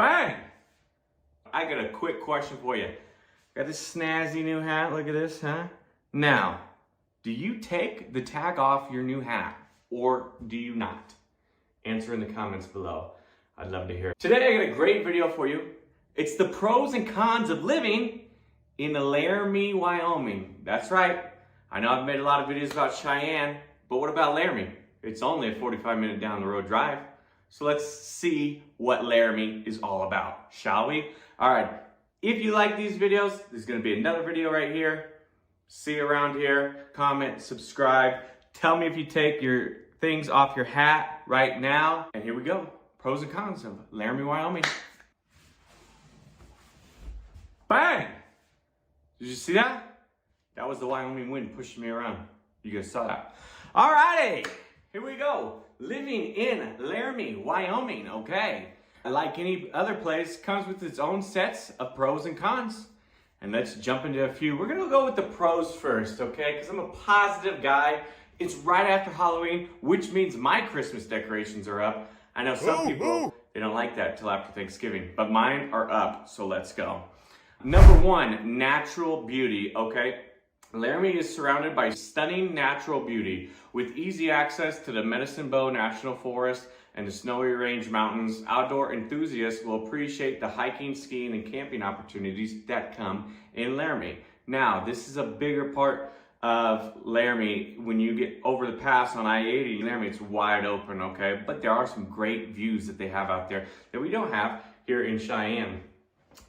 Bang! I got a quick question for you. Got this snazzy new hat, look at this, huh? Now, do you take the tag off your new hat or do you not? Answer in the comments below. I'd love to hear. Today I got a great video for you. It's the pros and cons of living in Laramie, Wyoming. That's right. I know I've made a lot of videos about Cheyenne, but what about Laramie? It's only a 45-minute down the road drive. So let's see what Laramie is all about, shall we? All right, if you like these videos, there's gonna be another video right here. See you around here, comment, subscribe. Tell me if you take your things off your hat right now. And here we go, pros and cons of Laramie, Wyoming. Bang! Did you see that? That was the Wyoming wind pushing me around. You guys saw that. All righty, here we go. Living in Laramie, Wyoming, okay. Like any other place, comes with its own sets of pros and cons. And let's jump into a few. We're gonna go with the pros first, okay? Because I'm a positive guy. It's right after Halloween, which means my Christmas decorations are up. I know some people, they don't like that till after Thanksgiving, but mine are up, so let's go. Number one, natural beauty, okay? Laramie is surrounded by stunning natural beauty with easy access to the Medicine Bow National Forest and the Snowy Range Mountains. Outdoor enthusiasts will appreciate the hiking, skiing, and camping opportunities that come in Laramie. Now, this is a bigger part of Laramie. When you get over the pass on I-80, Laramie, it's wide open, okay? But there are some great views that they have out there that we don't have here in Cheyenne.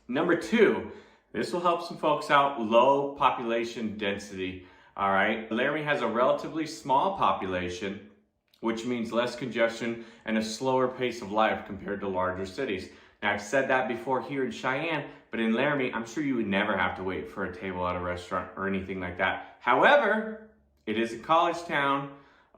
Number two, this will help some folks out, low population density, all right? Laramie has a relatively small population, which means less congestion and a slower pace of life compared to larger cities. Now, I've said that before here in Cheyenne, but in Laramie, I'm sure you would never have to wait for a table at a restaurant or anything like that. However, it is a college town,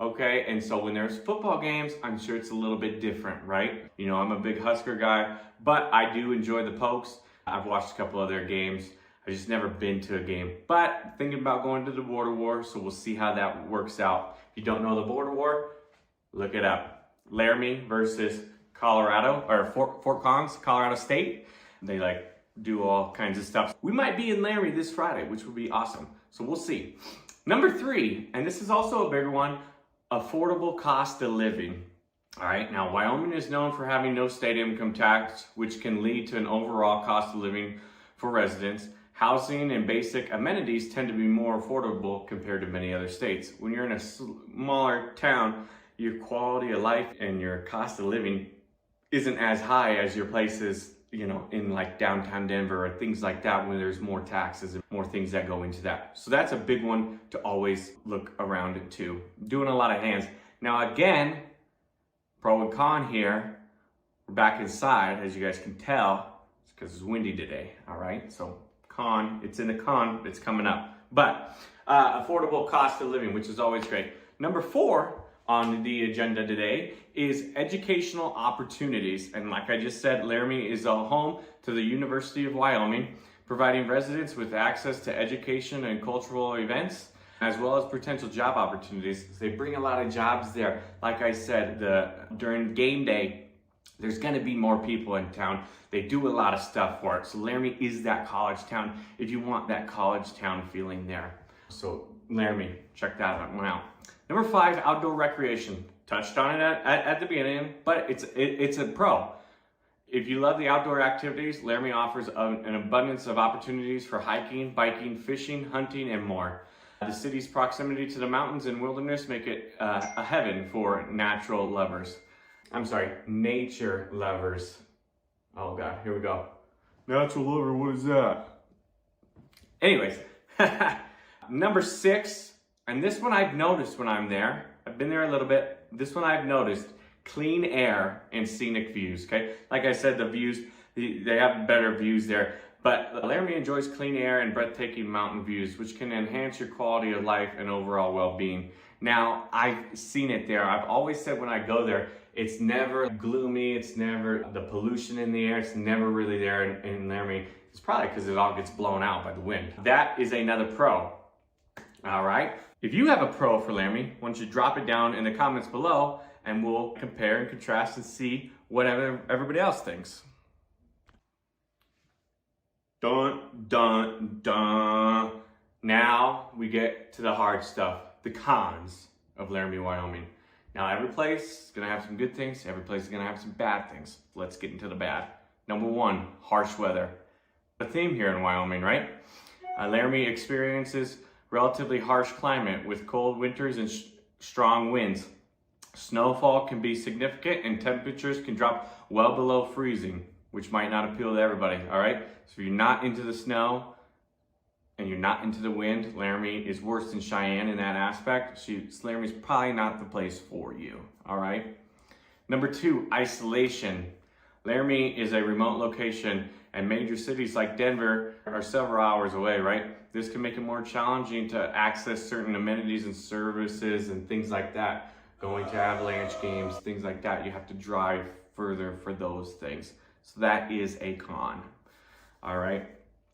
okay? And so when there's football games, I'm sure it's a little bit different, right? You know, I'm a big Husker guy, but I do enjoy the Pokes. I've watched a couple of their games. I've just never been to a game, but thinking about going to the border war, so we'll see how that works out. If you don't know the border war, look it up. Laramie versus Colorado, or Fort Collins, Colorado State. They like do all kinds of stuff. We might be in Laramie this Friday, which would be awesome. So we'll see. Number three, and this is also a bigger one, affordable cost of living. All right, now Wyoming is known for having no state income tax, which can lead to an overall cost of living for residents. Housing and basic amenities tend to be more affordable compared to many other states. When you're in a smaller town, your quality of life and your cost of living isn't as high as your places, you know, in like downtown Denver or things like that, when there's more taxes and more things that go into that. So that's a big one to always look around it too. Doing a lot of hands. Now again, pro and con here, we're back inside, as you guys can tell, it's because it's windy today, all right? So con, it's in the con, it's coming up. But affordable cost of living, which is always great. Number four on the agenda today is educational opportunities. And like I just said, Laramie is a home to the University of Wyoming, providing residents with access to education and cultural events, as well as potential job opportunities. They bring a lot of jobs there. Like I said, during game day, there's gonna be more people in town. They do a lot of stuff for it. So Laramie is that college town if you want that college town feeling there. So Laramie, check that one out. Number five, outdoor recreation. Touched on it at the beginning, but it's a pro. If you love the outdoor activities, Laramie offers an abundance of opportunities for hiking, biking, fishing, hunting, and more. The city's proximity to the mountains and wilderness make it a heaven for natural lovers. I'm sorry, nature lovers. Oh God, here we go. Natural lover, what is that? Anyways, number six, and this one I've noticed when I'm there. I've been there a little bit. This one I've noticed, clean air and scenic views, okay? Like I said, the views, they have better views there. But Laramie enjoys clean air and breathtaking mountain views, which can enhance your quality of life and overall well-being. Now, I've seen it there. I've always said when I go there, it's never gloomy, it's never the pollution in the air, it's never really there in Laramie. It's probably because it all gets blown out by the wind. That is another pro, all right? If you have a pro for Laramie, why don't you drop it down in the comments below and we'll compare and contrast and see what everybody else thinks. Dun, dun, dun. Now we get to the hard stuff, the cons of Laramie, Wyoming. Now every place is gonna have some good things, every place is gonna have some bad things. Let's get into the bad. Number one, harsh weather. A theme here in Wyoming, right? Laramie experiences relatively harsh climate with cold winters and strong winds. Snowfall can be significant and temperatures can drop well below freezing, which might not appeal to everybody, all right? So if you're not into the snow and you're not into the wind, Laramie is worse than Cheyenne in that aspect. Laramie's probably not the place for you, all right? Number two, isolation. Laramie is a remote location and major cities like Denver are several hours away, right? This can make it more challenging to access certain amenities and services and things like that. Going to Avalanche games, things like that, you have to drive further for those things. So that is a con, all right?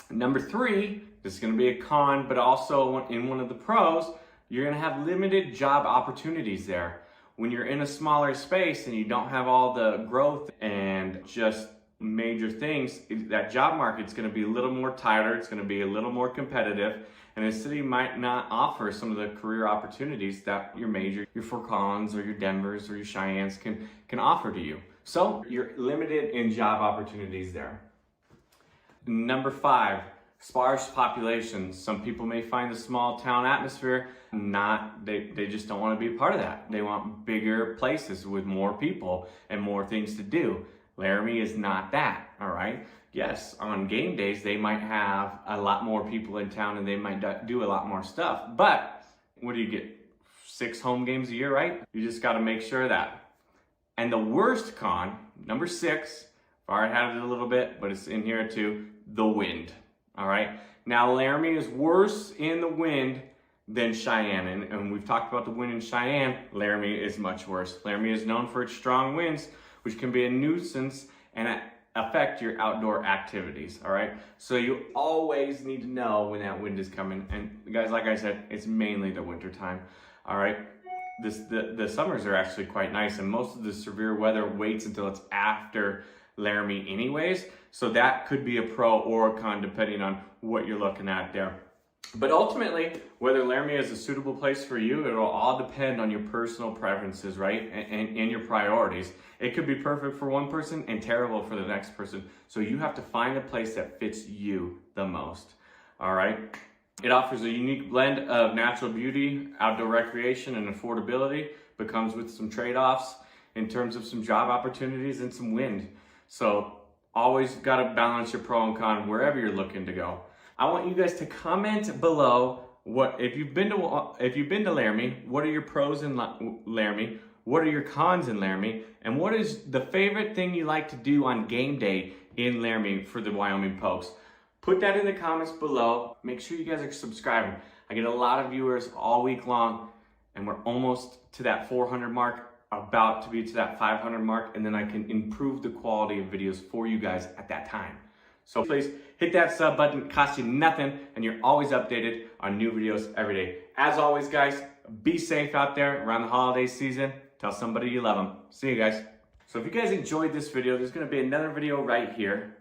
Number three, this is gonna be a con, but also in one of the pros, you're gonna have limited job opportunities there. When you're in a smaller space and you don't have all the growth and just major things, that job market's gonna be a little more tighter, it's gonna be a little more competitive, and the city might not offer some of the career opportunities that your Fort Collins or your Denvers or your Cheyennes can offer to you. So you're limited in job opportunities there. Number five, sparse population. Some people may find the small town atmosphere they just don't want to be a part of that. They want bigger places with more people and more things to do. Laramie is not that, all right? Yes, on game days, they might have a lot more people in town and they might do a lot more stuff, but what do you get? 6 home games a year, right? You just got to make sure of that. And the worst con, number 6, I already had it a little bit, but it's in here too, the wind, all right? Now, Laramie is worse in the wind than Cheyenne, and we've talked about the wind in Cheyenne. Laramie is much worse. Laramie is known for its strong winds, which can be a nuisance and affect your outdoor activities, all right? So you always need to know when that wind is coming. And guys, like I said, it's mainly the winter time, all right? The summers are actually quite nice, and most of the severe weather waits until it's after Laramie anyways. So that could be a pro or a con depending on what you're looking at there. But ultimately, whether Laramie is a suitable place for you, it'll all depend on your personal preferences, right? And your priorities. It could be perfect for one person and terrible for the next person. So you have to find a place that fits you the most, all right? It offers a unique blend of natural beauty, outdoor recreation, and affordability, but comes with some trade-offs in terms of some job opportunities and some wind. So always got to balance your pro and con wherever you're looking to go. I want you guys to comment below if you've been to Laramie, what are your pros in Laramie? What are your cons in Laramie? And what is the favorite thing you like to do on game day in Laramie for the Wyoming Pokes? Put that in the comments below. Make sure you guys are subscribing. I get a lot of viewers all week long, and we're almost to that 400 mark, about to be to that 500 mark, and then I can improve the quality of videos for you guys at that time. So please hit that sub button, it costs you nothing, and you're always updated on new videos every day. As always, guys, be safe out there around the holiday season. Tell somebody you love them. See you guys. So if you guys enjoyed this video, there's gonna be another video right here.